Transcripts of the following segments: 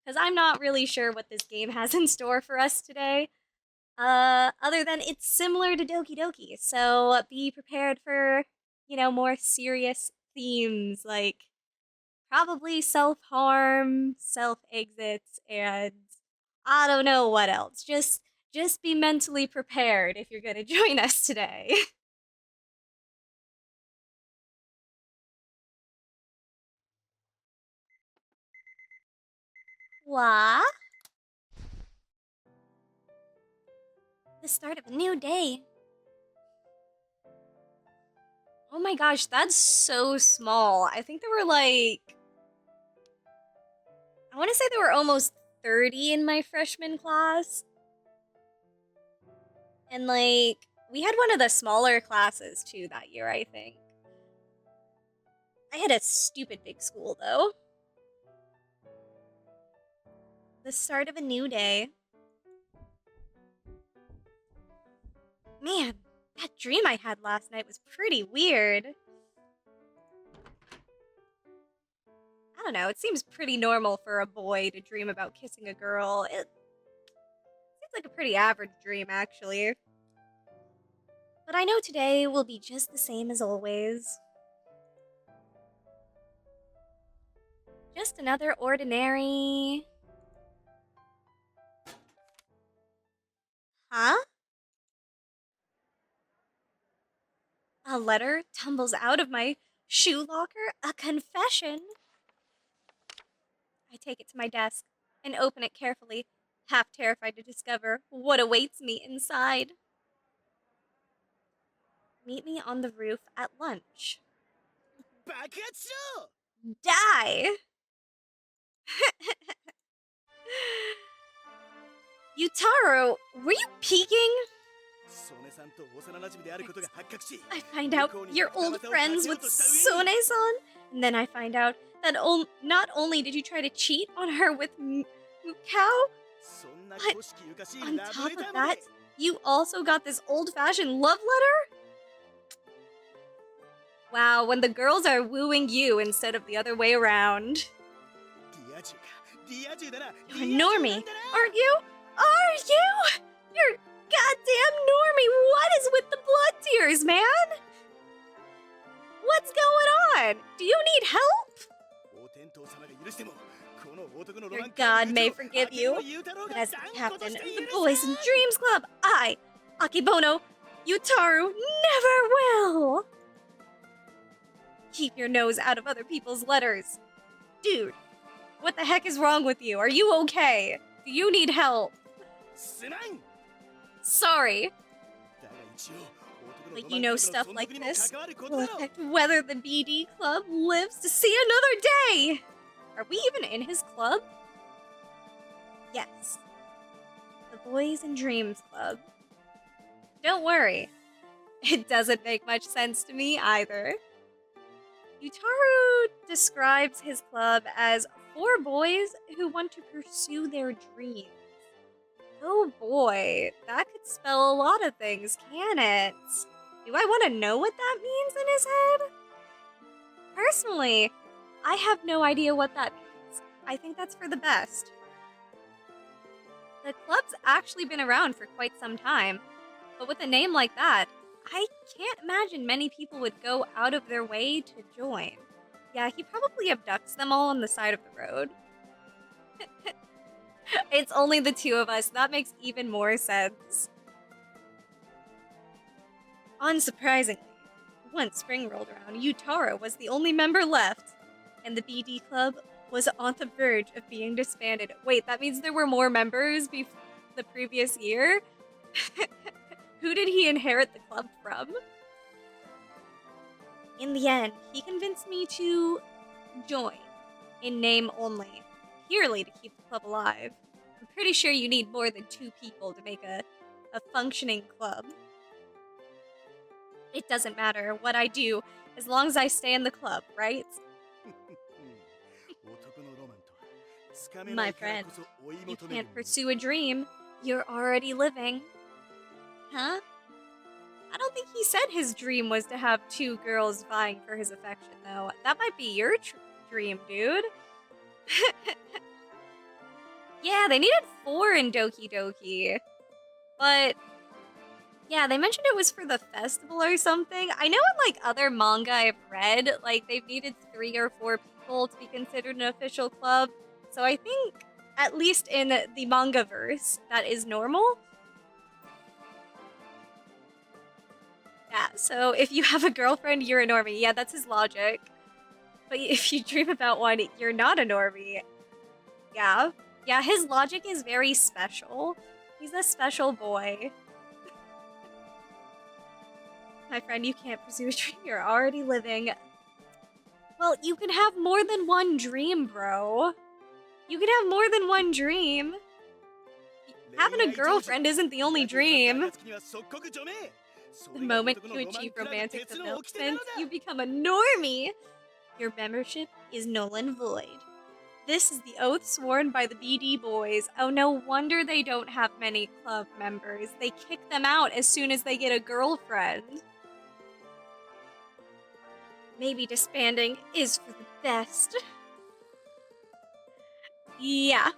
because I'm not really sure what this game has in store for us today. Other than it's similar to Doki Doki, so be prepared for, more serious themes like probably self-harm, self-exits, and I don't know what else. Just be mentally prepared if you're gonna join us today. What? The start of a new day. Oh my gosh, that's so small. I think there were I want to say there were almost 30 in my freshman class. And we had one of the smaller classes too that year, I think. I had a stupid big school though. The start of a new day. Man, that dream I had last night was pretty weird. I don't know, it seems pretty normal for a boy to dream about kissing a girl. It seems like a pretty average dream, actually. But I know today will be just the same as always. Just another ordinary... Huh? A letter tumbles out of my shoe locker? A confession? I take it to my desk and open it carefully, half terrified to discover what awaits me inside. Meet me on the roof at lunch. Die! Yutaro, were you peeking? I find out you're old friends with Sone-san, and then I find out that not only did you try to cheat on her with Mukao, but on top of that, you also got this old-fashioned love letter? Wow, when the girls are wooing you instead of the other way around. You're a normie, aren't you? Are you? You're goddamn normie! What is with the blood tears, man? What's going on? Do you need help? Your god may forgive you, but as the captain of the Boys and Dreams Club, I, Akibono Yutaru, never will! Keep your nose out of other people's letters. Dude, what the heck is wrong with you? Are you okay? Do you need help? Sorry. But you know stuff like this will affect whether the BD Club lives to see another day! Are we even in his club? Yes. The Boys and Dreams Club. Don't worry. It doesn't make much sense to me either. Yutaru describes his club as 4 boys who want to pursue their dreams. Oh boy, that could spell a lot of things, can it? Do I want to know what that means in his head? Personally, I have no idea what that means. I think that's for the best. The club's actually been around for quite some time, but with a name like that, I can't imagine many people would go out of their way to join. Yeah, he probably abducts them all on the side of the road. It's only the 2 of us. That makes even more sense. Unsurprisingly, once spring rolled around, Yutaro was the only member left, and the BD Club was on the verge of being disbanded. Wait, that means there were more members the previous year? Who did he inherit the club from? In the end, he convinced me to join, in name only, purely to keep the club alive. I'm pretty sure you need more than 2 people to make a functioning club. It doesn't matter what I do, as long as I stay in the club, right? My friend, you can't pursue a dream. You're already living. Huh? I don't think he said his dream was to have 2 girls vying for his affection, though. That might be your dream, dude. Yeah, they needed 4 in Doki Doki. But yeah, they mentioned it was for the festival or something. I know in like other manga I've read, like they've needed 3 or 4 people to be considered an official club. So I think at least in the manga verse, that is normal. Yeah, so if you have a girlfriend, you're a normie. Yeah, that's his logic. But if you dream about one, you're not a normie. Yeah. Yeah, his logic is very special. He's a special boy. My friend, you can't pursue a dream you're already living. Well, you can have more than one dream, bro. You can have more than one dream. Having a girlfriend isn't the only dream. The moment you achieve romantic development, you become a normie. Your membership is null and void. This is the oath sworn by the BD boys. Oh, no wonder they don't have many club members. They kick them out as soon as they get a girlfriend. Maybe disbanding is for the best. Yeah.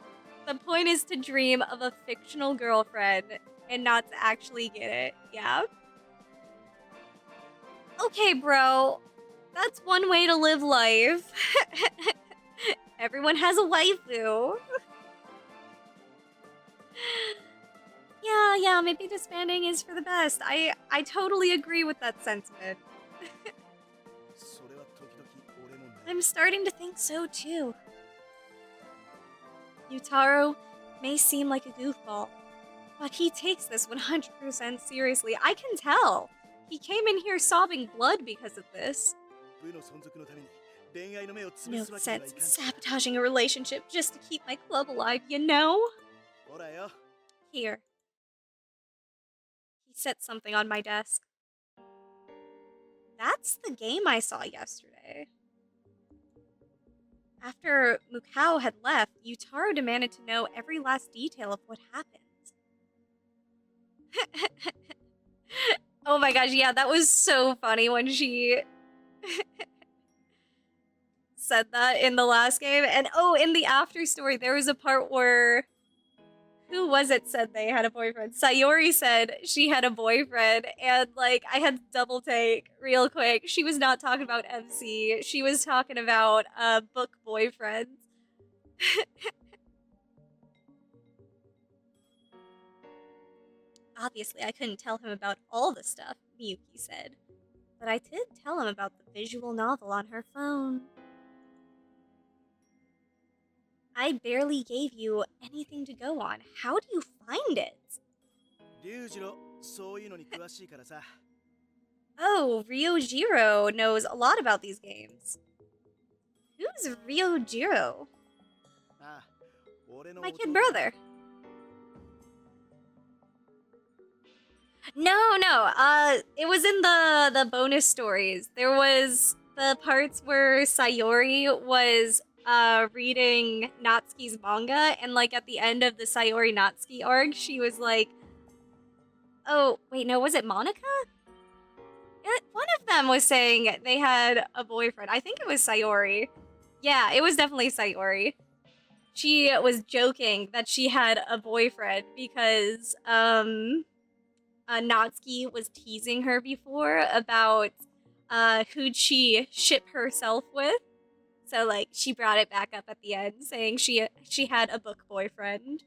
The point is to dream of a fictional girlfriend and not to actually get it. Yeah. Okay, bro. That's one way to live life. Everyone has a waifu. Yeah, maybe disbanding is for the best. I totally agree with that sentiment. I'm starting to think so too. Yutaro may seem like a goofball, but he takes this 100% seriously. I can tell. He came in here sobbing blood because of this. No sense in sabotaging a relationship just to keep my club alive, you know? Here. He set something on my desk. That's the game I saw yesterday. After Mukao had left, Yutaro demanded to know every last detail of what happened. Oh my gosh, yeah, that was so funny when she said that in the last game. And oh, in the after story, there was a part where who was it said they had a boyfriend? Sayori said she had a boyfriend, and like I had to double take real quick. She was not talking about MC. She was talking about book boyfriends. Obviously, I couldn't tell him about all the stuff, Miyuki said. But I did tell him about the visual novel on her phone. I barely gave you anything to go on. How do you find it? Oh, Ryojiro knows a lot about these games. Who's Ryojiro? My kid brother. No. It was in the bonus stories. There was the parts where Sayori was reading Natsuki's manga, and like at the end of the Sayori Natsuki arc, she was like, "Oh, wait, no, was it Monica?" One of them was saying they had a boyfriend. I think it was Sayori. Yeah, it was definitely Sayori. She was joking that she had a boyfriend because Natsuki was teasing her before about who'd she ship herself with. So like she brought it back up at the end, saying she had a book boyfriend.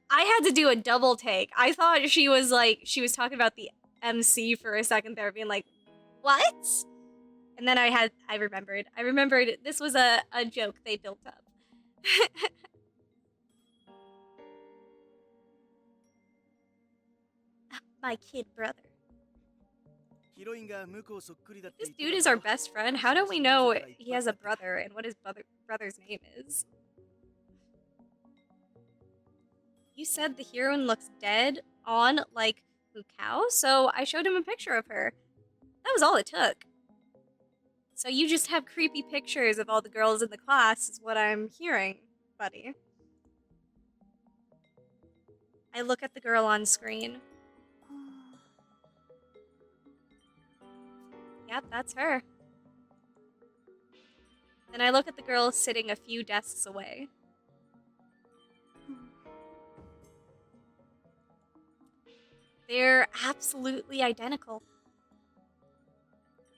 I had to do a double take. I thought she was talking about the MC for a second there, being like, what? And then I remembered. I remembered this was a joke they built up. My kid brother. This dude is our best friend. How don't we know he has a brother and what his brother's name is? You said the heroine looks dead on, like, Mukao, so I showed him a picture of her. That was all it took. So you just have creepy pictures of all the girls in the class, is what I'm hearing, buddy. I look at the girl on screen. Yep, that's her. And I look at the girl sitting a few desks away. They're absolutely identical.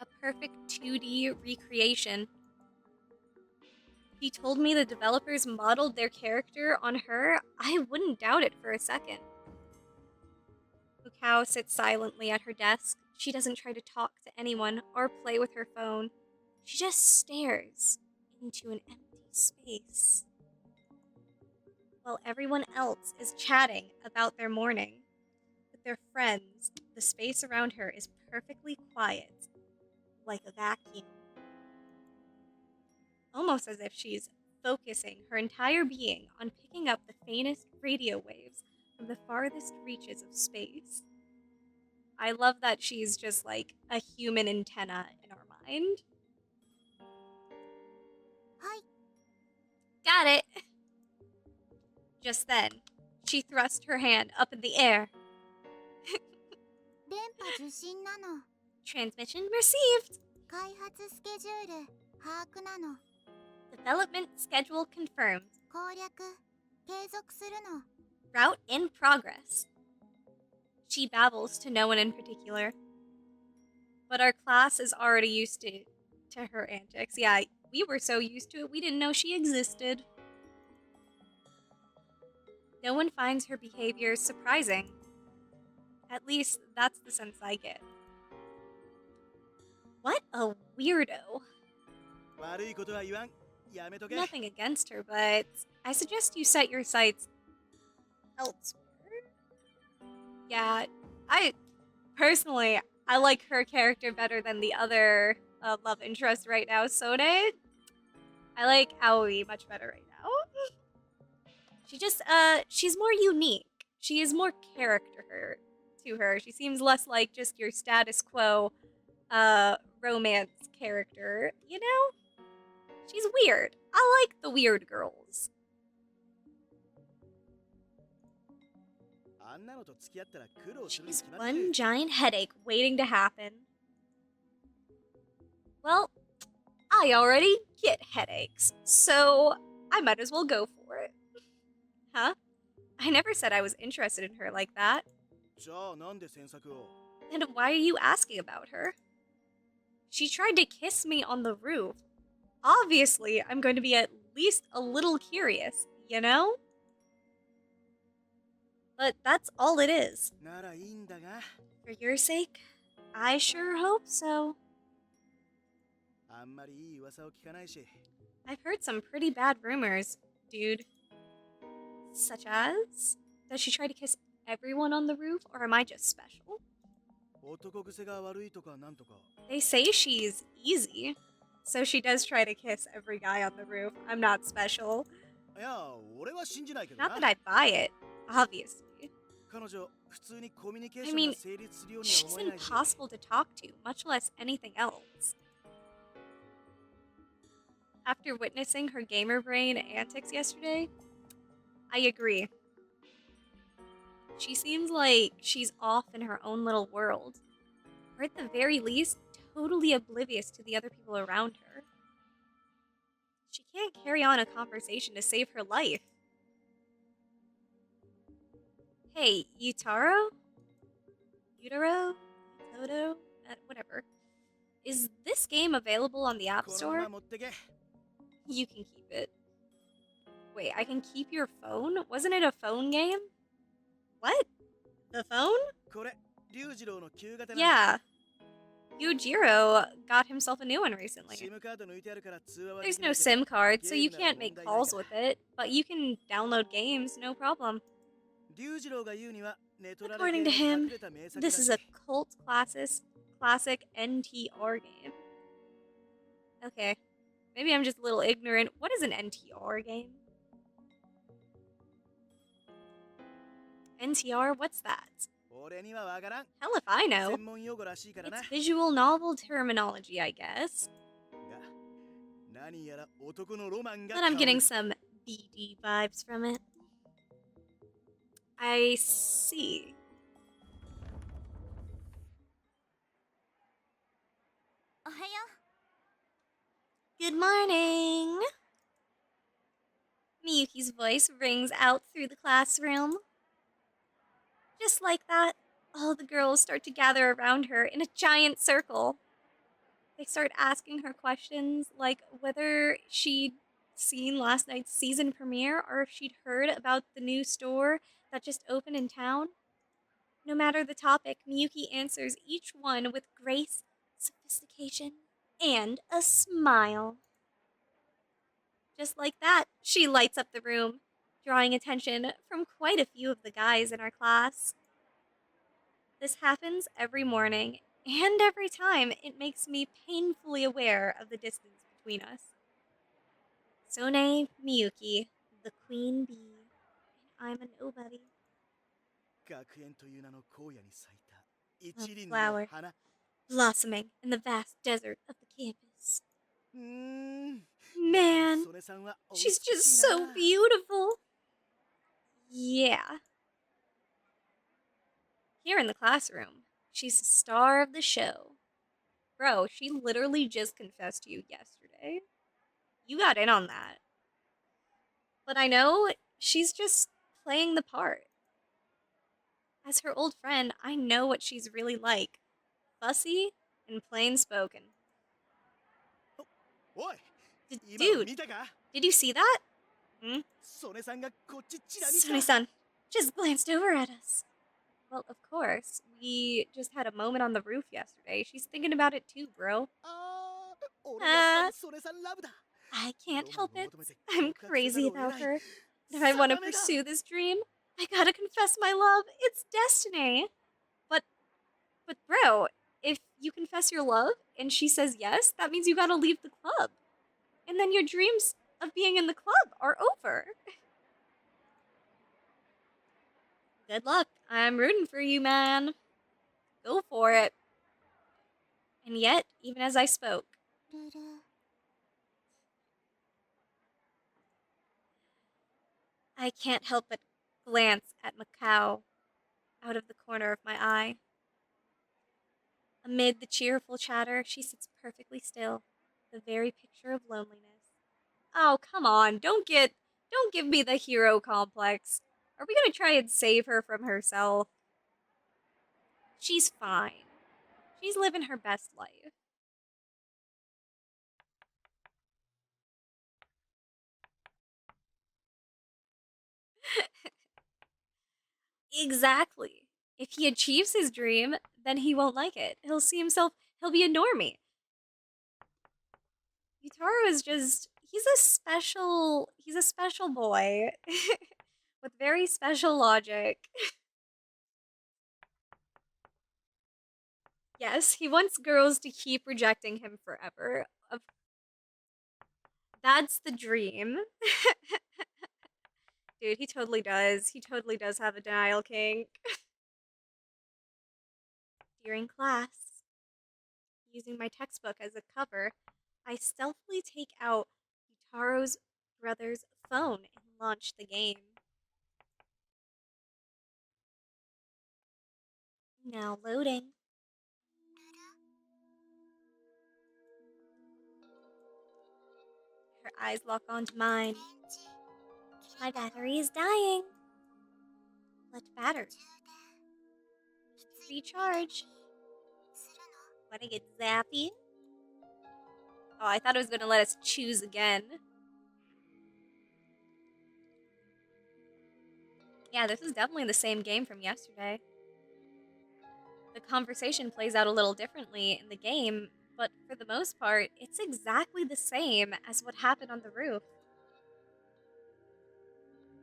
A perfect 2D recreation. If you told me the developers modeled their character on her, I wouldn't doubt it for a second. Fukao sits silently at her desk. She doesn't try to talk to anyone or play with her phone. She just stares into an empty space. While everyone else is chatting about their morning with their friends, the space around her is perfectly quiet, like a vacuum. Almost as if she's focusing her entire being on picking up the faintest radio waves from the farthest reaches of space. I love that she's just like a human antenna in our mind. Hi. Got it! Just then, she thrust her hand up in the air. 電波受信なの。 Transmission received! 開発スケジュール把握なの。 Development schedule confirmed. 攻略継続するの。 Route in progress. She babbles to no one in particular. But our class is already used to her antics. Yeah, we were so used to it we didn't know she existed. No one finds her behavior surprising. At least, that's the sense I get. What a weirdo. Nothing against her, but I suggest you set your sights elsewhere. Yeah, personally, I like her character better than the other love interest right now, Sone. I like Aoi much better right now. She's more unique. She is more character to her. She seems less like just your status quo romance character, you know? She's weird. I like the weird girls. She's one giant headache waiting to happen. Well, I already get headaches, so I might as well go for it. Huh? I never said I was interested in her like that. And why are you asking about her? She tried to kiss me on the roof. Obviously, I'm going to be at least a little curious, you know? But that's all it is. For your sake, I sure hope so. I've heard some pretty bad rumors, dude. Such as? Does she try to kiss everyone on the roof, or am I just special? They say she's easy, so she does try to kiss every guy on the roof. I'm not special. Not that I buy it, obviously. I mean, she's impossible to talk to, much less anything else. After witnessing her gamer brain antics yesterday, I agree. She seems like she's off in her own little world, or at the very least, totally oblivious to the other people around her. She can't carry on a conversation to save her life. Hey, Utaro? Toto? Whatever. Is this game available on the App Store? You can keep it. Wait, I can keep your phone? Wasn't it a phone game? What? The phone? Yeah. Yujiro got himself a new one recently. There's no SIM card, so you can't make calls with it, but you can download games, no problem. According to him, this is a cult classic NTR game. Okay, maybe I'm just a little ignorant. What is an NTR game? NTR? What's that? Hell if I know. It's visual novel terminology, I guess. But I'm getting some BD vibes from it. I see. Good morning! Miyuki's voice rings out through the classroom. Just like that, all the girls start to gather around her in a giant circle. They start asking her questions like whether she'd seen last night's season premiere or if she'd heard about the new store that just opened in town. No matter the topic, Miyuki answers each one with grace, sophistication, and a smile. Just like that, she lights up the room, drawing attention from quite a few of the guys in our class. This happens every morning, and every time it makes me painfully aware of the distance between us. Sone Miyuki, the queen bee, and I'm a nobody. 学園という名の荒野に咲いた A 一輪の flower 花 blossoming in the vast desert of the campus. うーんやはり Man, 曽根さんはお美 she's し just い so な beautiful. Yeah. Here in the classroom, she's the star of the show. Bro, she literally just confessed to you yesterday. You got in on that. But I know she's just playing the part. As her old friend, I know what she's really like. Fussy and plain spoken. おい今の Dude, 見たか did you see that? Hmm? 曽根さんがこっちちら見た Sone-san just glanced over at us. Well, of course. We just had a moment on the roof yesterday. She's thinking about it too, bro. あー俺やっぱり曽根さんラブだ I can't ロマン help を it. 求めて I'm 告白せざ crazy るを得 about ない her. If I want to 定めだ pursue this dream, I gotta confess my love. It's destiny. But, bro, if you confess your love and she says yes, that means you gotta leave the club. And then your dreams of being in the club are over. Good luck. I'm rooting for you, man. Go for it. And yet, even as I spoke, ルル I can't help but glance at Macau out of the corner of my eye. Amid the cheerful chatter, she sits perfectly still, the very picture of loneliness. Oh, come on, don't give me the hero complex. Are we gonna try and save her from herself? She's fine. She's living her best life. Exactly. If he achieves his dream, then he won't like it. He'll see himself, he'll be a normie. Yutaro is just, he's a special boy with very special logic. Yes, he wants girls to keep rejecting him forever. That's the dream. Dude, he totally does. He totally does have a denial kink. During class, using my textbook as a cover, I stealthily take out Yutaro's brother's phone and launch the game. Now loading. Her eyes lock onto mine. 電池 My battery is dying. What battery? いつ Recharge. するの Wanna get zappy? Oh, I thought it was gonna let us choose again. Yeah, this is definitely the same game from yesterday. The conversation plays out a little differently in the game, but for the most part, it's exactly the same as what happened on the roof.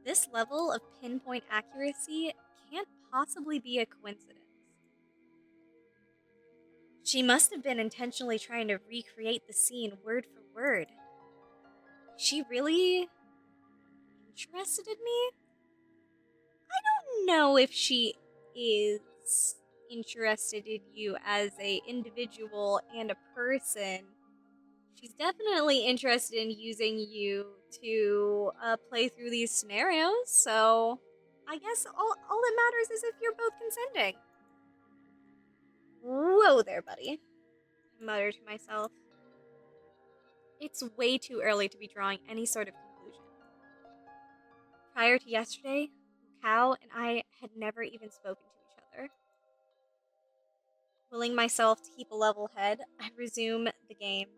This level of pinpoint accuracy can't possibly be a coincidence. She must have been intentionally trying to recreate the scene word for word. Is she really interested in me? I don't know if she is interested in you as a individual and a person. She's definitely interested in using you to play through these scenarios, so I guess all that matters is if you're both consenting. Whoa there, buddy. I mutter to myself. It's way too early to be drawing any sort of conclusion. Prior to yesterday, Cow and I had never even spoken to each other. Willing myself to keep a level head, I resume the game.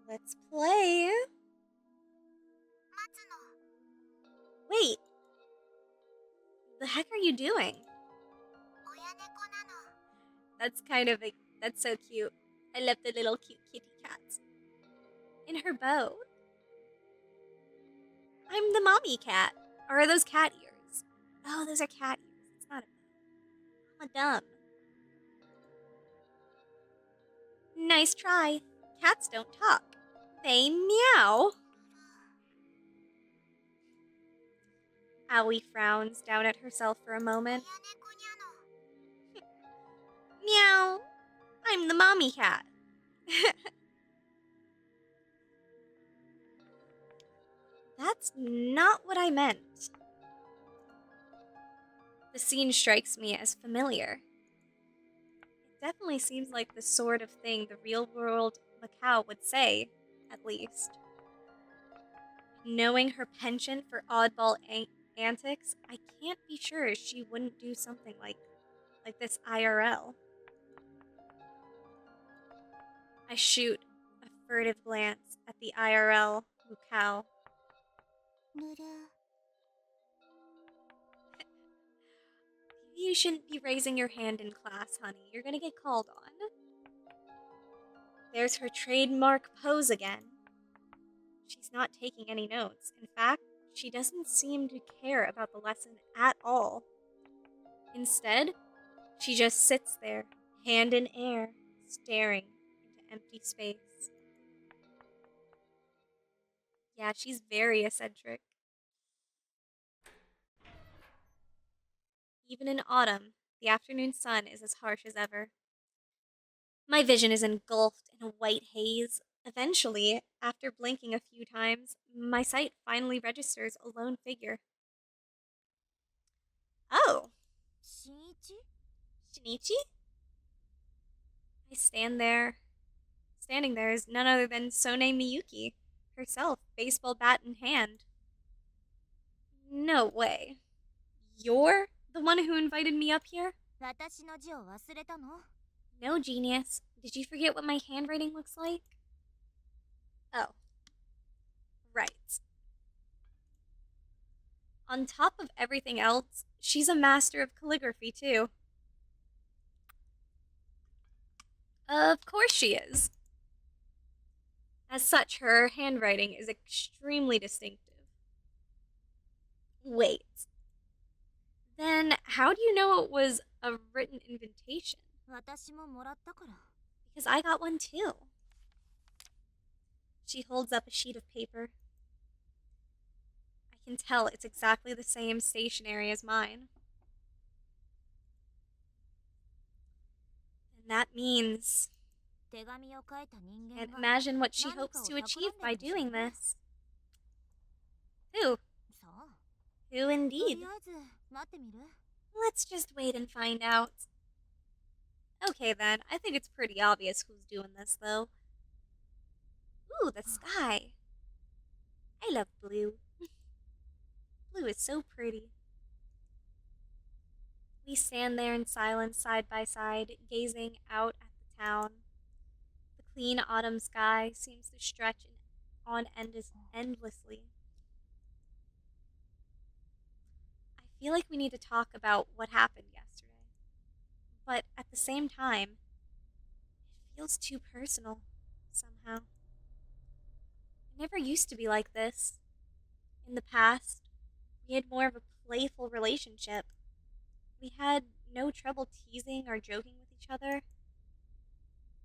Let's play. 待つの。 Wait, the heck are you doing? 親猫なの。 That's so cute. I love the little cute kitty cats. In her bow. I'm the mommy cat. Or are those cat ears? Oh, those are cat ears. It's not a bow. I'm dumb. Nice try. Cats don't talk. They meow. Aoi frowns down at herself for a moment. 親猫にゃの。 Meow. I'm the mommy cat. That's not what I meant. The scene strikes me as familiar. It definitely seems like the sort of thing the real-world Macau would say, at least. Knowing her penchant for oddball antics, I can't be sure she wouldn't do something like this IRL. I shoot a furtive glance at the IRL Macau. ぬる。 You shouldn't be raising your hand in class, honey. You're gonna get called on. There's her trademark pose again. She's not taking any notes. In fact, she doesn't seem to care about the lesson at all. Instead, she just sits there, hand in air, staring into empty space. Yeah, she's very eccentric. Even in autumn, the afternoon sun is as harsh as ever. My vision is engulfed in a white haze. Eventually, after blinking a few times, my sight finally registers a lone figure. Oh, 新一。 Shinichi? I standing there is none other than Sone Miyuki, herself, baseball bat in hand. No way. You're the one who invited me up here? 私の字を忘れたの？ No, genius. Did you forget what my handwriting looks like? Oh. Right. On top of everything else, she's a master of calligraphy, too. Of course she is. As such, her handwriting is extremely distinctive. Wait. Then how do you know it was a written invitation? 私ももらったから。 Because I got one too. She holds up a sheet of paper. I can tell it's exactly the same stationery as mine. And that means... 手紙を書いた人間 Can't が imagine what she 何かを hopes to achieve 企ん by でるでしょう doing ね。 this. Who? そう。 Who と indeed? りあえず待ってみる？ Let's just wait and find out. Okay then, I think it's pretty obvious who's doing this though. Ooh, the sky. I love blue. Blue is so pretty. We stand there in silence side by side, gazing out at the town. The clean autumn sky seems to stretch on endlessly. I feel like we need to talk about what happened yesterday. But at the same time, it feels too personal, somehow. I never used to be like this. In the past, we had more of a playful relationship. We had no trouble teasing or joking with each other.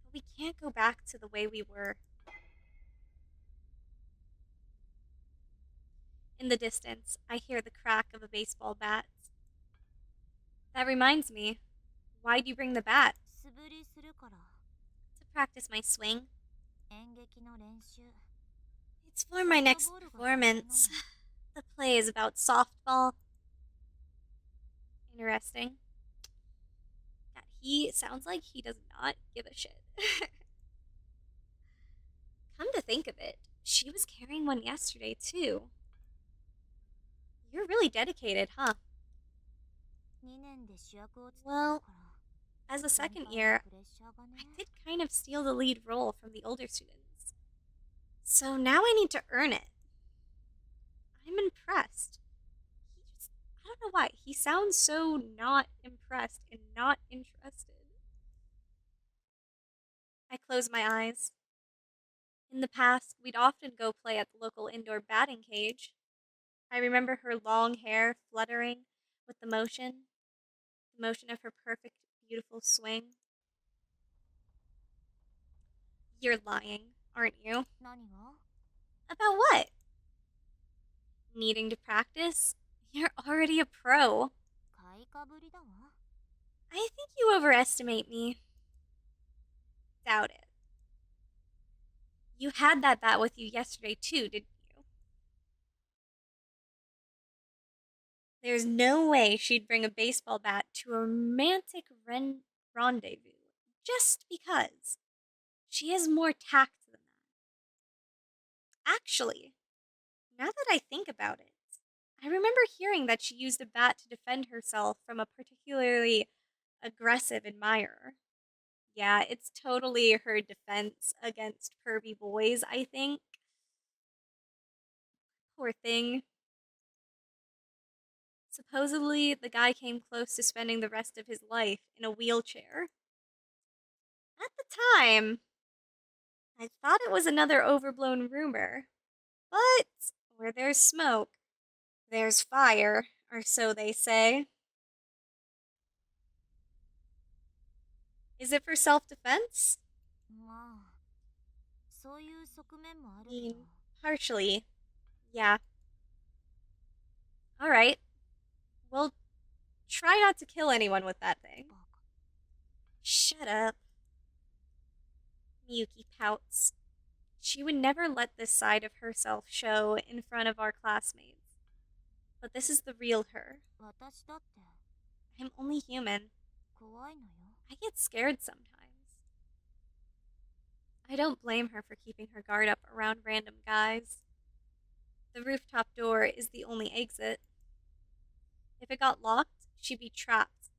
But we can't go back to the way we were. In the distance, I hear the crack of a baseball bat. That reminds me, why'd you bring the bat? 素振りするから。 To practice my swing. 演劇の練習。 It's for my next performance. The play is about softball. Interesting. He sounds like he does not give a shit. Come to think of it, she was carrying one yesterday, too. You're really dedicated, huh? 2年で主役を務めた Well, から as a 先 second 輩の year, プレッシャーがね I did kind of steal the lead role from the older students. So now I need to earn it. I'm impressed. I don't know why, he sounds so not impressed and not interested. I close my eyes. In the past, we'd often go play at the local indoor batting cage. I remember her long hair fluttering with the motion of her perfect, beautiful swing. You're lying, aren't you? 何が About what? Needing to practice? You're already a pro. 買いかぶりだわ I think you overestimate me. Doubt it. You had that bat with you yesterday, too, didn't you? There's no way she'd bring a baseball bat to a romantic rendezvous just because. She has more tact than that. Actually, now that I think about it, I remember hearing that she used a bat to defend herself from a particularly aggressive admirer. Yeah, it's totally her defense against pervy boys, I think. Poor thing. Supposedly, the guy came close to spending the rest of his life in a wheelchair. At the time, I thought it was another overblown rumor. But where there's smoke, there's fire, or so they say. Is it for self-defense? まあそういう側面もあ I るけど mean, partially. Yeah. Alright. Well, try not to kill anyone with that thing. バカ Shut up. Miyuki pouts. She would never let this side of herself show in front of our classmates. But this is the real her. 私だって I'm only human. 怖いのよ I get scared sometimes. I don't blame her for keeping her guard up around random guys. The rooftop door is the only exit. If it got locked, she'd be trapped.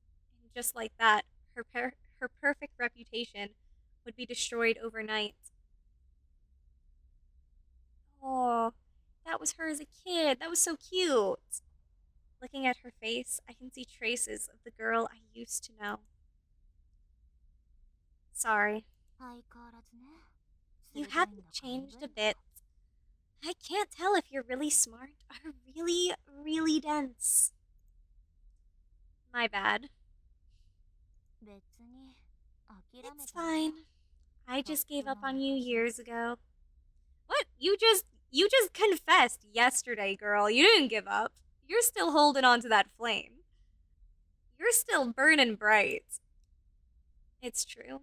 And just like that, her perfect reputation would be destroyed overnight. Oh, that was her as a kid. That was so cute. Looking at her face, I can see traces of the girl I used to know. Sorry. 相変わらずね You 鋭いんだから haven't 鈍 changed い a んだ bit. I can't tell if you're really smart or really, really dense. My bad. 別に諦め It's たわ fine. I just gave up on you とっくの昔 years ago. What? You just confessed yesterday, girl. You didn't give up. You're still holding on to that flame. You're still burning bright. It's true.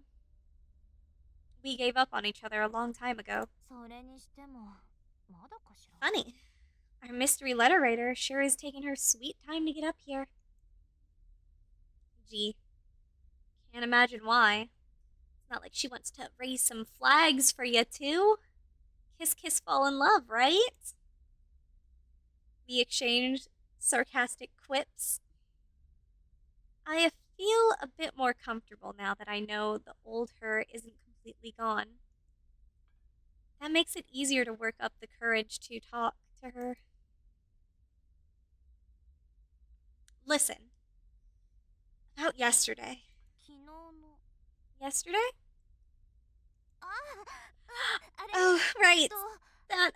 We gave up on each other a long time ago. それにしてもまだかしら Funny. Our mystery letter writer sure is taking her sweet time to get up here. Gee, can't imagine why. It's not like she wants to raise some flags for you, too. Kiss, kiss, fall in love, right? We exchanged sarcastic quips. I feel a bit more comfortable now that I know the old her isn't completely gone. That makes it easier to work up the courage to talk to her. Listen, about yesterday. 昨日の Yesterday? ああれ Oh, right. と That,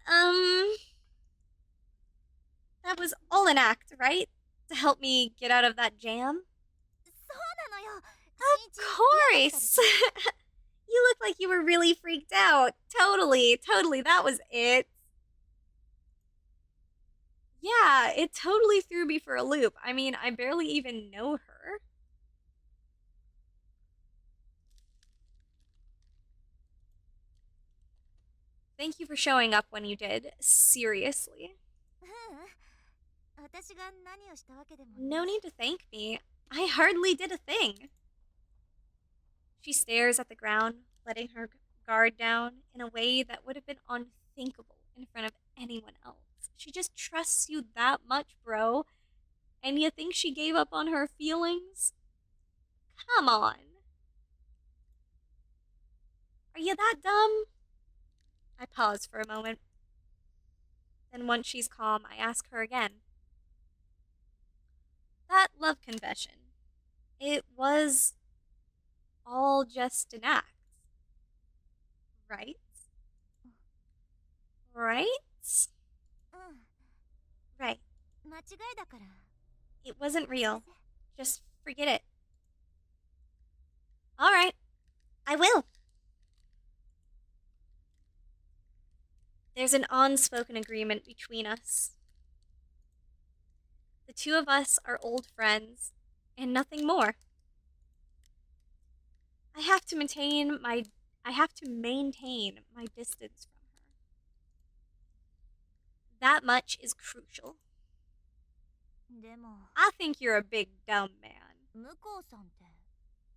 that was all an act, right? To help me get out of that jam? そうなのよ Of course! You look like you were really freaked out. Totally, that was it. Yeah, it totally threw me for a loop. I mean, I barely even know her. Thank you for showing up when you did. Seriously. ううん私が何をしたわけでも No need to thank me. I hardly did a thing. She stares at the ground, letting her guard down in a way that would have been unthinkable in front of anyone else. She just trusts you that much, bro. And you think she gave up on her feelings? Come on. Are you that dumb? I pause for a moment. Then once she's calm, I ask her again. That love confession, it was all just an act, right? Right? うん、 Right. 間違いだから。 It wasn't real. Just forget it. Alright, I will. There's an unspoken agreement between us. The two of us are old friends, and nothing more. I have to maintain my distance from her. That much is crucial. でも、 I think you're a big dumb man. 向こうさんって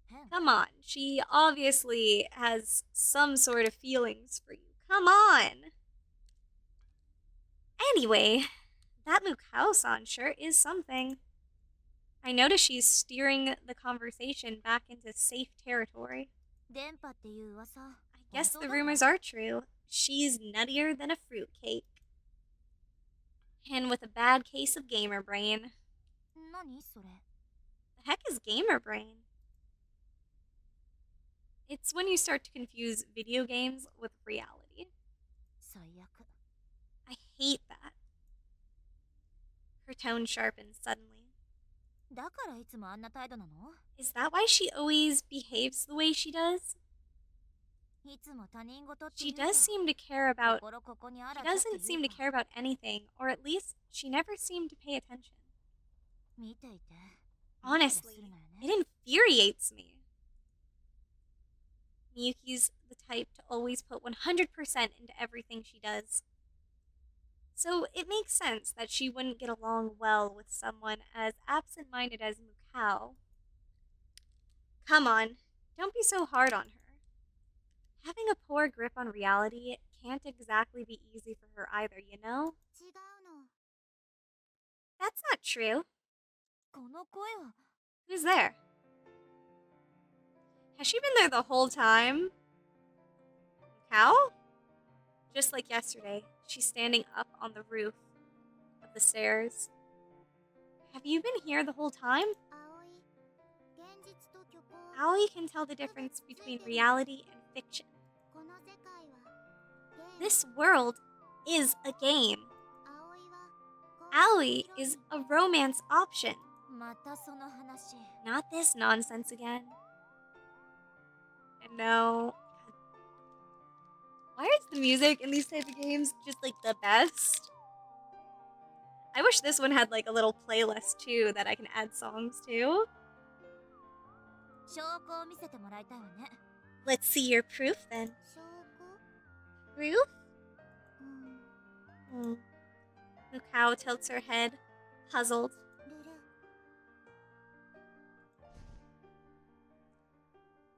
変。 Come on, she obviously has some sort of feelings for you. Come on! Anyway, that Mukao-san sure is something. I notice she's steering the conversation back into safe territory. 電波っていう噂。 I guess the rumors are true. She's nuttier than a fruitcake. And with a bad case of gamer brain. 何それ。 The heck is gamer brain? It's when you start to confuse video games with reality. 最悪。 I hate that. Her tone sharpens suddenly. だからいつもあんな態度なの？ Is that why she always behaves the way she does? いつも他人事って She いうか。 does seem to care about. 心ここにあ She らずっていう doesn't seem to か。 care about anything, or at least she never seemed to pay attention. 見ていて。 Honestly, イライラするのよね。 it infuriates me. Miyuki's the type to always put 100% into everything she does. So it makes sense that she wouldn't get along well with someone as absent-minded as Mukao. Come on, don't be so hard on her. Having a poor grip on reality can't exactly be easy for her either, you know? 違うの。 That's not true. この声は。 Who's there? Has she been there the whole time? Cow? Just like yesterday, she's standing up on the roof of the stairs. Have you been here the whole time? 葵、現実と虚構。 Aoi can tell the difference between reality and fiction. この世界はゲーム。 This world is a game. 葵は。 Aoi is a romance option. またその話。 Not this nonsense again. No. Why is the music in these type of games just like the best? I wish this one had like a little playlist too that I can add songs to. 証拠を見せてもらいたいわね。 Let's see your proof then. 証拠？ Proof? うん。 Mukao tilts her head, puzzled. ルル。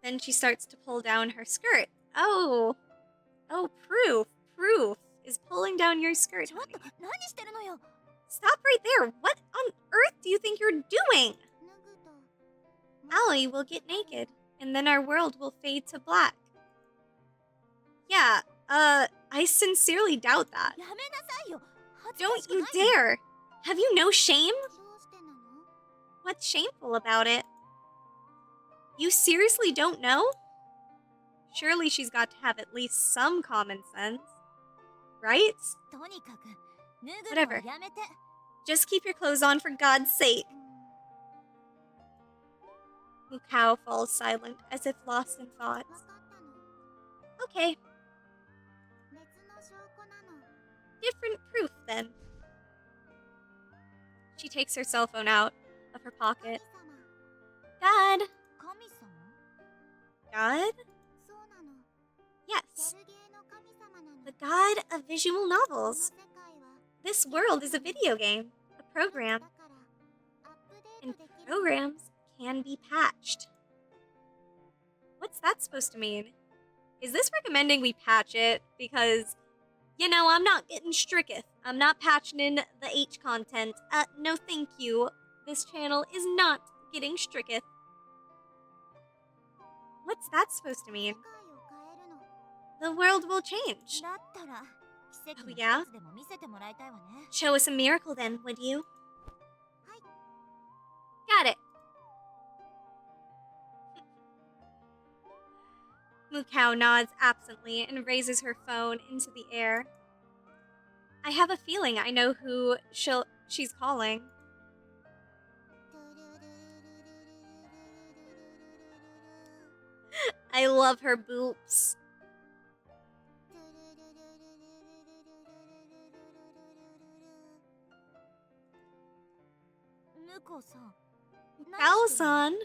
Then she starts to pull down her skirt. Oh, proof. Proof is pulling down your skirt. ちょっと、 honey. 何してるのよ。 Stop right there. What on earth do you think you're doing? 脱ぐと。 Aoi will get naked, and then our world will fade to black. Yeah, I sincerely doubt that. やめなさいよ。恥ずか Don't しく you ないの？ dare! Have you no shame? どうしてなの？ What's shameful about it? You seriously don't know? Surely she's got to have at least some common sense. Right? とにかく、脱ぐのは Whatever. やめて。 Just keep your clothes on for God's sake. うん。 Mukao falls silent, as if lost in わ thought. かったの。 Okay, 別の証拠なの。 different proof then. She takes her cell phone out of her 神 pocket. 様。 God? 神様？ God? そうなの。 Yes, ギャルゲーの神様なの。 the god of visual この novels. 世界は This world is a video game, a program, だからアップデー and トできる。 programs can be patched. What's that supposed to mean? Is this recommending we patch it? Because, you know, I'm not getting stricketh. I'm not patching in the H content. No thank you. This channel is not getting stricketh. What's that supposed to mean? The world will change. Oh, yeah? Show us a miracle then, would you? Got it. Mukau nods absently and raises her phone into the air. I have a feeling I know who she's calling. I love her boops. Mukau-san,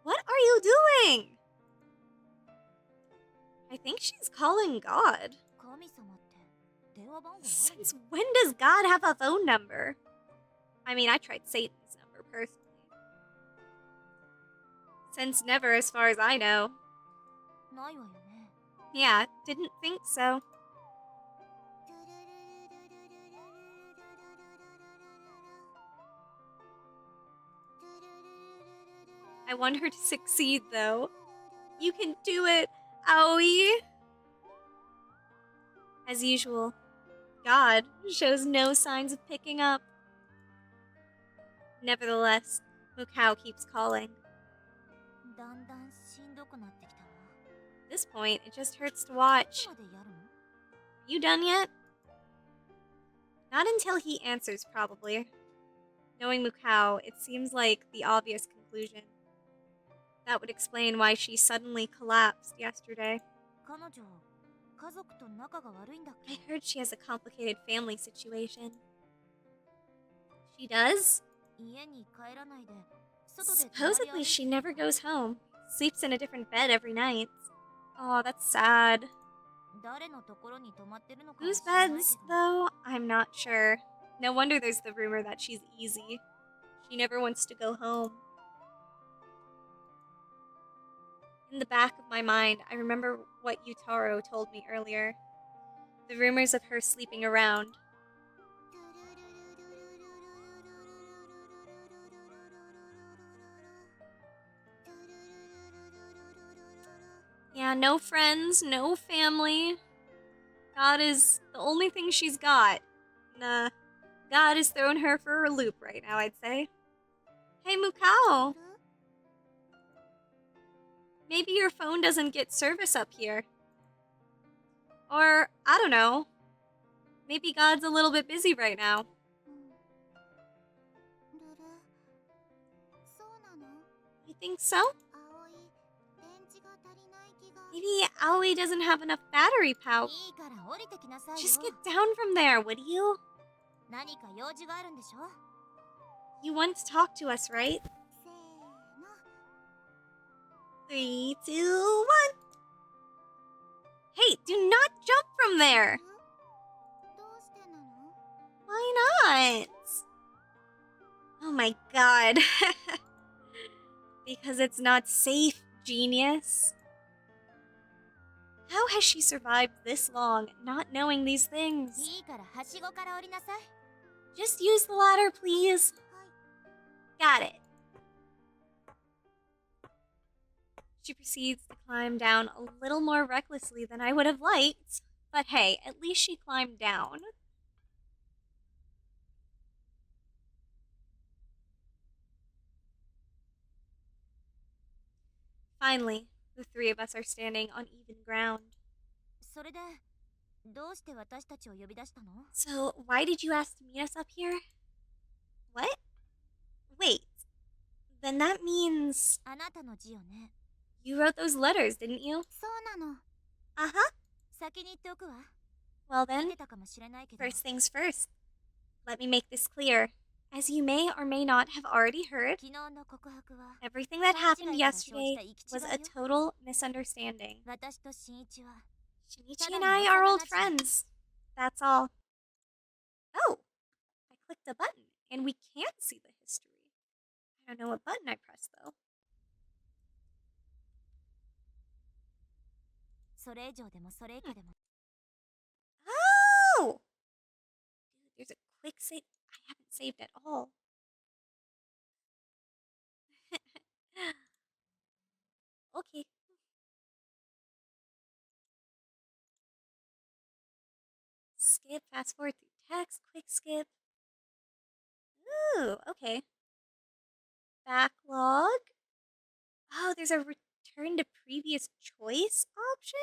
what are you doing? I think she's calling God. Since when does God have a phone number? I mean, I tried Satan's number personally. Since never, as far as I know. Yeah, didn't think so. I want her to succeed, though. You can do it, Aoi! As usual, God shows no signs of picking up. Nevertheless, Mukau keeps calling. At this point, it just hurts to watch. You done yet? Not until he answers, probably. Knowing Mukau, it seems like the obvious conclusion. That would explain why she suddenly collapsed yesterday. I heard she has a complicated family situation. She does? Supposedly she never goes home. Sleeps in a different bed every night. Oh, that's sad. Whose beds, though? I'm not sure. No wonder there's the rumor that she's easy. She never wants to go home. In the back of my mind, I remember what Yutaro told me earlier. The rumors of her sleeping around. Yeah, no friends, no family. God is the only thing she's got. Nah, God has thrown her for a loop right now, I'd say. Hey, Mukau. Maybe your phone doesn't get service up here. Or, I don't know. Maybe God's a little bit busy right now. You think so? Maybe Aoi doesn't have enough battery power. Just get down from there, would you? You want to talk to us, right? 3, 2, 1. Hey, do not jump from there. Why not? Oh my god. Because it's not safe, genius. How has she survived this long, not knowing these things? Just use the ladder, please. Got it. She proceeds to climb down a little more recklessly than I would have liked. But hey, at least she climbed down. Finally, the three of us are standing on even ground. So, why did you ask to meet us up here? What? Wait, then that means... You wrote those letters, didn't you? Uh-huh. Well then, first things first. Let me make this clear. As you may or may not have already heard, everything that happened yesterday was a total misunderstanding. Shinichi and I are old friends. That's all. Oh, I clicked a button, and we can't see the history. I don't know what button I pressed, though. それ以上でもそれ以下でも Oh! Dude, there's a quick save. I haven't saved at all. Okay. Skip, fast forward through text, quick skip. Ooh, okay. Backlog. Oh, there's a return to previous choice option?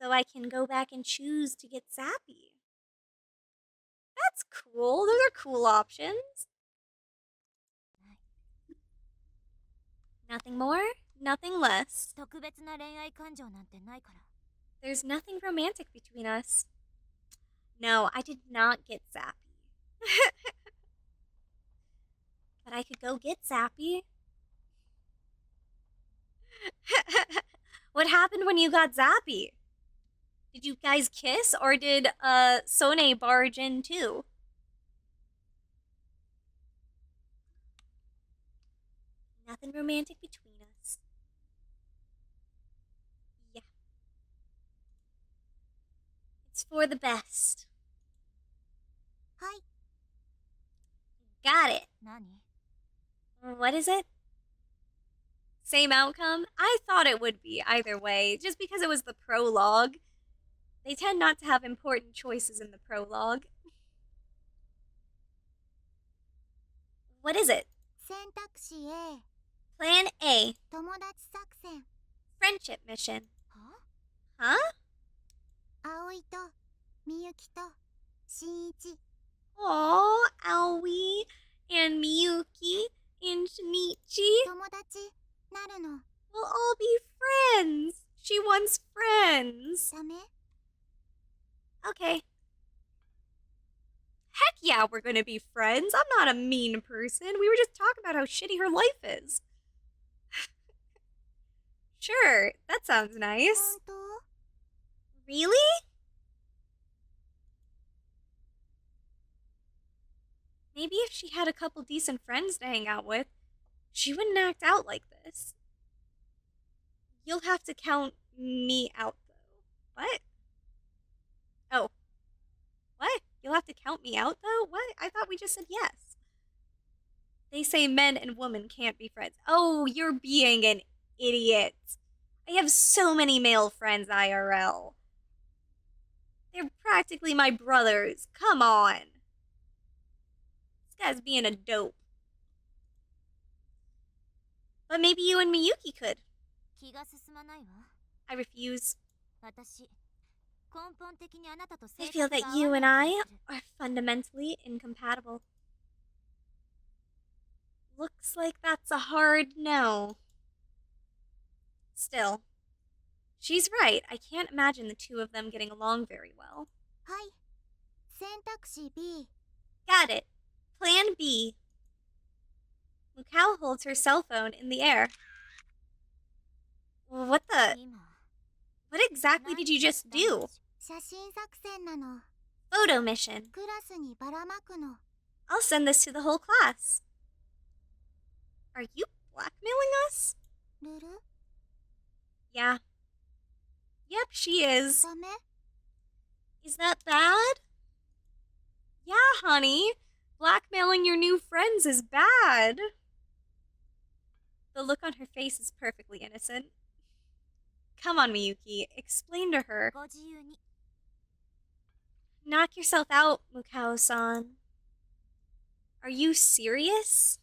So I can go back and choose to get zappy. That's cool. Those are cool options. Nothing more, nothing less. 特別な恋愛感情なんてないから There's nothing romantic between us. No, I did not get zappy. But I could go get zappy. What happened when you got zappy? Did you guys kiss, or did Sone barge in too? Nothing romantic between us. Yeah. It's for the best. はい Got it. 何 What is it? Same outcome? I thought it would be either way, just because it was the prologue. They tend not to have important choices in the prologue. What is it? 選択肢 A Plan A. 友達作戦 Friendship mission. は Huh? 葵とみゆきと新一 Aw, Aoi and Miyuki and Shinichi 友達なるの will all be friends. She wants friends. ダメ Okay. Heck yeah, we're gonna be friends. I'm not a mean person. We were just talking about how shitty her life is. Sure, that sounds nice. 本当 Really? Maybe if she had a couple decent friends to hang out with, she wouldn't act out like this. You'll have to count me out, though. What? Oh. What? You'll have to count me out, though? What? I thought we just said yes. They say men and women can't be friends. Oh, you're being an idiot. I have so many male friends IRL. They're practically my brothers. Come on. This guy's being a dope. But maybe you and Miyuki could. 気が進まないわ I refuse. 私根本的にあなたと I 性 feel 格が that 合 you わ and な I い気がする are fundamentally incompatible. Looks like that's a hard no. Still, she's right. I can't imagine the two of them getting along very well. はい選択肢 B Got it. Plan B. Mukau holds her cell phone in the air. What the? 今 What exactly did you just do? 写真作戦なの Photo mission. クラスにばらまくの I'll send this to the whole class. Are you blackmailing us? ルル Yeah. Yep, she is. ダメ Is that bad? Yeah, honey. Blackmailing your new friends is bad. The look on her face is perfectly innocent. Come on, Miyuki. Explain to her. ご自由に Knock yourself out, Mukao-san. Are you serious?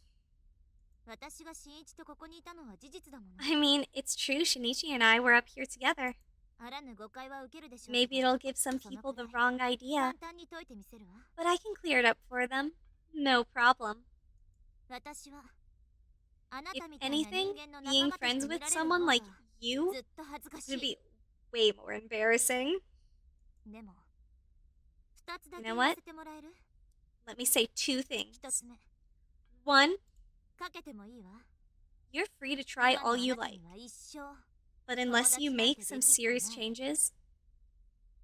私が新一とここにいたのは事実だもの I mean, it's true Shinichi and I were up here together. あらぬ誤解は受けるでしょう Maybe けど it'll give some people the wrong idea, 簡単に解いてみせるわ but I can clear it up for them. No problem. 私はあな If たみたいな人 anything, 間の仲 being 間として friends 見 with られる someone 方 like が you ずっと恥ずかし would い be way more embarrassing. でも二つだ You け know 言わ what? せてもらえる Let me say two things. 一つ目 One, かけてもいいわ you're free to try 今の all you あなた like, には一生 but unless you 友達なんて make some serious できっこない changes,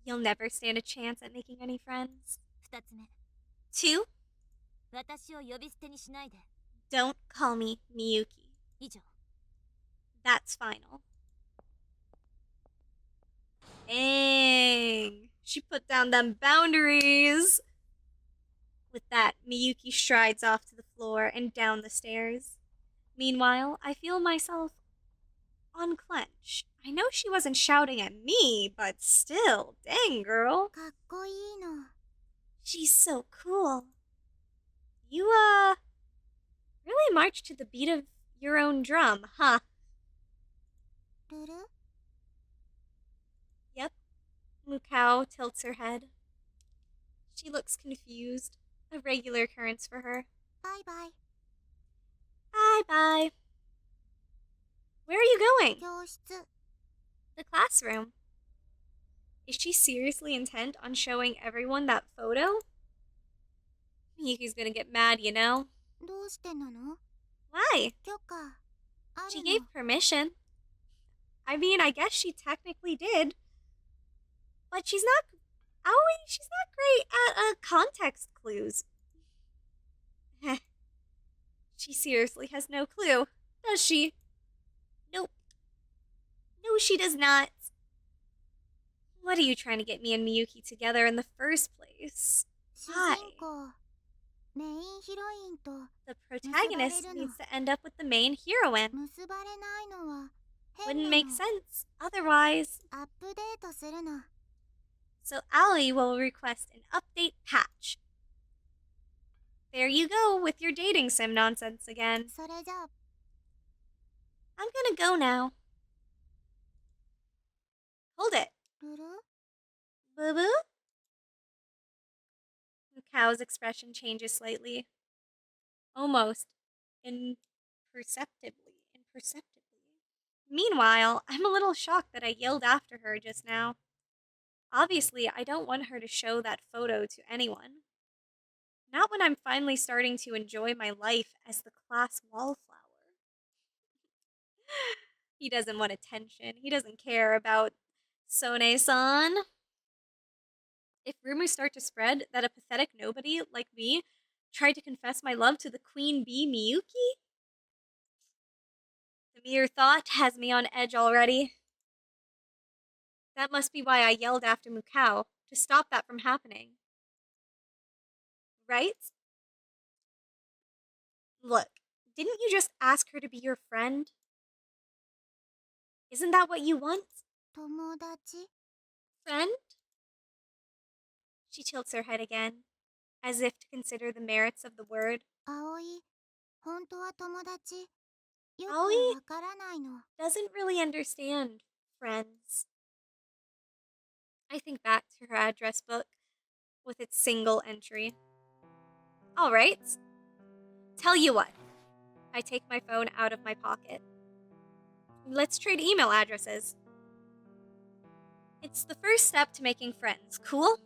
you'll never stand a chance at making any friends. 二つ目 Two, 私を呼び捨てにしないで don't call me Miyuki. 以上 That's final. She put down them boundaries. With that, Miyuki strides off to the floor and down the stairs. Meanwhile, I feel myself unclench. I know she wasn't shouting at me, but still, dang girl. かっこいいの。 She's so cool. You, really march to the beat of your own drum, huh? ルル Yep. Mukao tilts her head. She looks confused. A regular occurrence for her. バイバイ。 Bye-bye. Where are you going? 教室。 The classroom. Is she seriously intent on showing everyone that photo? Miyuki's gonna get mad, you know. どうしてなの？ Why? 許可あ She る gave の？ permission. I mean, I guess she technically did. But she's not great at context clues. She seriously has no clue, does she? Nope. No, she does not. What are you trying to get me and Miyuki together in the first place? 主人公メインヒロインと The protagonist needs to end up with the main heroine. 結ばれないのは変 Wouldn't な make の。 sense otherwise. アップデートするの。 So Aoi will request an update patch. There you go with your dating sim nonsense again. それじゃあ I'm gonna go now. Hold it. ルル Boo boo? Mukao's expression changes slightly. Almost imperceptibly. Meanwhile, I'm a little shocked that I yelled after her just now. Obviously, I don't want her to show that photo to anyone. Not when I'm finally starting to enjoy my life as the class wallflower. He doesn't want attention. He doesn't care about Sone-san. If rumors start to spread that a pathetic nobody like me tried to confess my love to the queen bee Miyuki, the mere thought has me on edge already. That must be why I yelled after Mukao, to stop that from happening. Right? Look, didn't you just ask her to be your friend? Isn't that what you want? 友達 Friend? She tilts her head again, as if to consider the merits of the word. 葵本当は友達よく葵わからないの。 Doesn't really understand friends. I think back to her address book with its single entry. All right. Tell you what. I take my phone out of my pocket. Let's trade email addresses. It's the first step to making friends. Cool?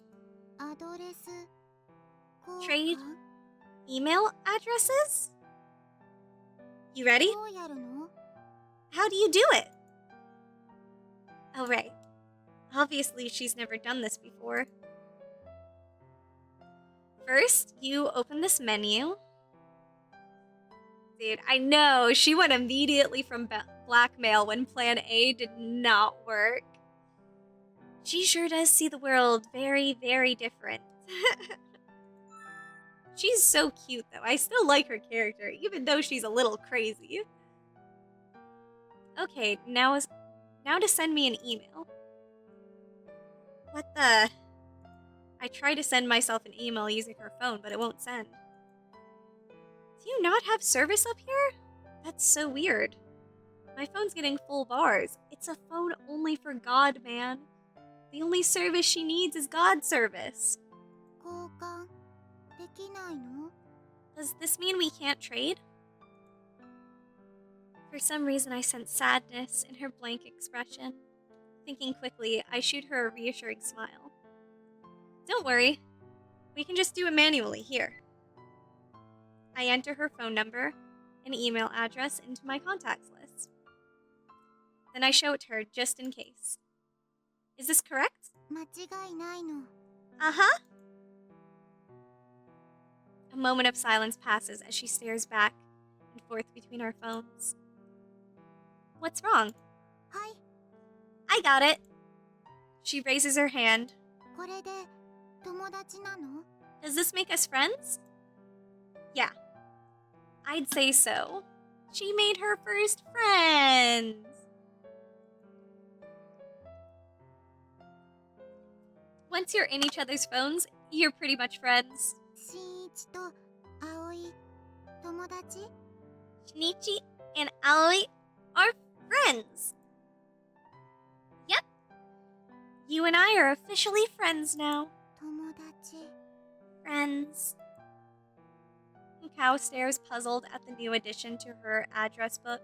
アドレス交 Trade 換 email addresses? You ready? どうやるの？ How do you do it? Oh, right. Obviously, she's never done this before. First, you open this menu. Dude, I know, she went immediately from blackmail when plan A did not work. She sure does see the world very, very different. She's so cute, though. I still like her character, even though she's a little crazy. Okay, now to send me an email. What the? I try to send myself an email using her phone, but it won't send. Do you not have service up here? That's so weird. My phone's getting full bars. It's a phone only for God, man. The only service she needs is God service. 交換できないの？ Does this mean we can't trade? For some reason, I sense sadness in her blank expression. Thinking quickly, I shoot her a reassuring smile. Don't worry. We can just do it manually here. I enter her phone number and email address into my contacts list. Then I show it to her just in case. Is this correct? 間違いないの。 Uh-huh. A moment of silence passes as she stares back and forth between our phones. What's wrong? はい I got it. She raises her hand, これで友達なの？ Does this make us friends? Yeah, I'd say so. She made her first friends. Once you're in each other's phones, you're pretty much friends. 新一と葵、友達？ Shinichi and Aoi are friends. Yep. You and I are officially friends now. 友達。 Friends. Cow stares puzzled at the new addition to her address book.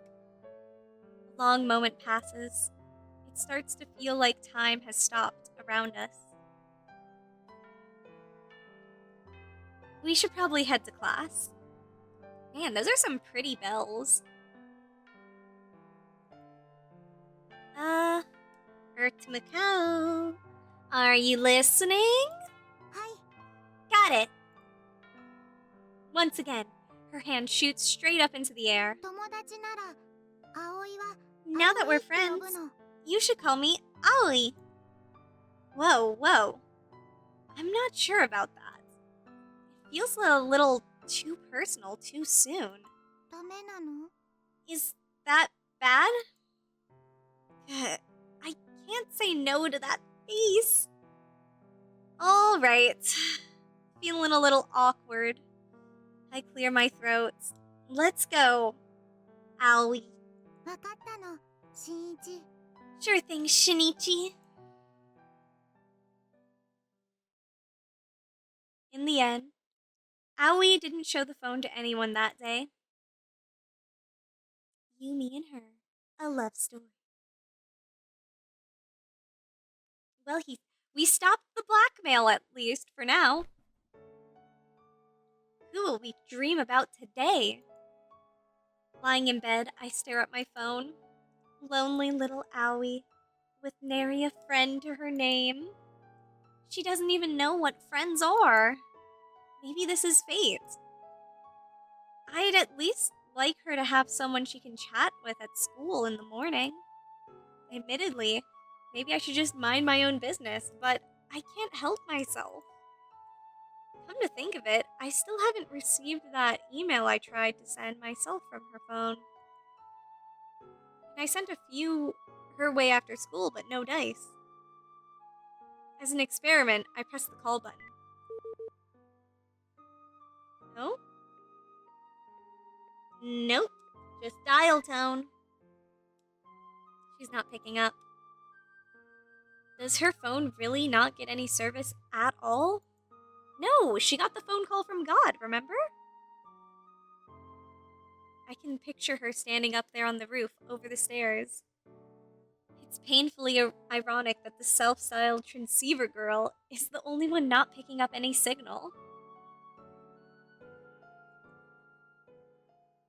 A long moment passes. It starts to feel like time has stopped around us. We should probably head to class. Man, those are some pretty bells. Macau. Are you listening? はい。 Got it. Once again, her hand shoots straight up into the air. 友達なら葵は Now that we're 葵って呼 friends, ぶの。 you should call me Aoi. Whoa. I'm not sure about that. It feels a little too personal too soon. ダメなの？ Is that bad? I can't say no to that face. Alright. Feeling a little awkward. I clear my throat. Let's go. Aoi. わかったの、新一。 Sure thing, Shinichi. In the end, Aoi didn't show the phone to anyone that day. You, me, and her. A love story. Well, we stopped the blackmail at least for now. Who will we dream about today? Lying in bed, I stare at my phone. Lonely little Aoi, with nary a friend to her name. She doesn't even know what friends are. Maybe this is fate. I'd at least like her to have someone she can chat with at school in the morning. Admittedly, maybe I should just mind my own business, but I can't help myself. Come to think of it, I still haven't received that email I tried to send myself from her phone. And I sent a few her way after school, but no dice. As an experiment, I pressed the call button. No? Nope. Just dial tone. She's not picking up. Does her phone really not get any service at all? No, she got the phone call from God, remember? I can picture her standing up there on the roof over the stairs. It's painfully ironic that the self-styled transceiver girl is the only one not picking up any signal.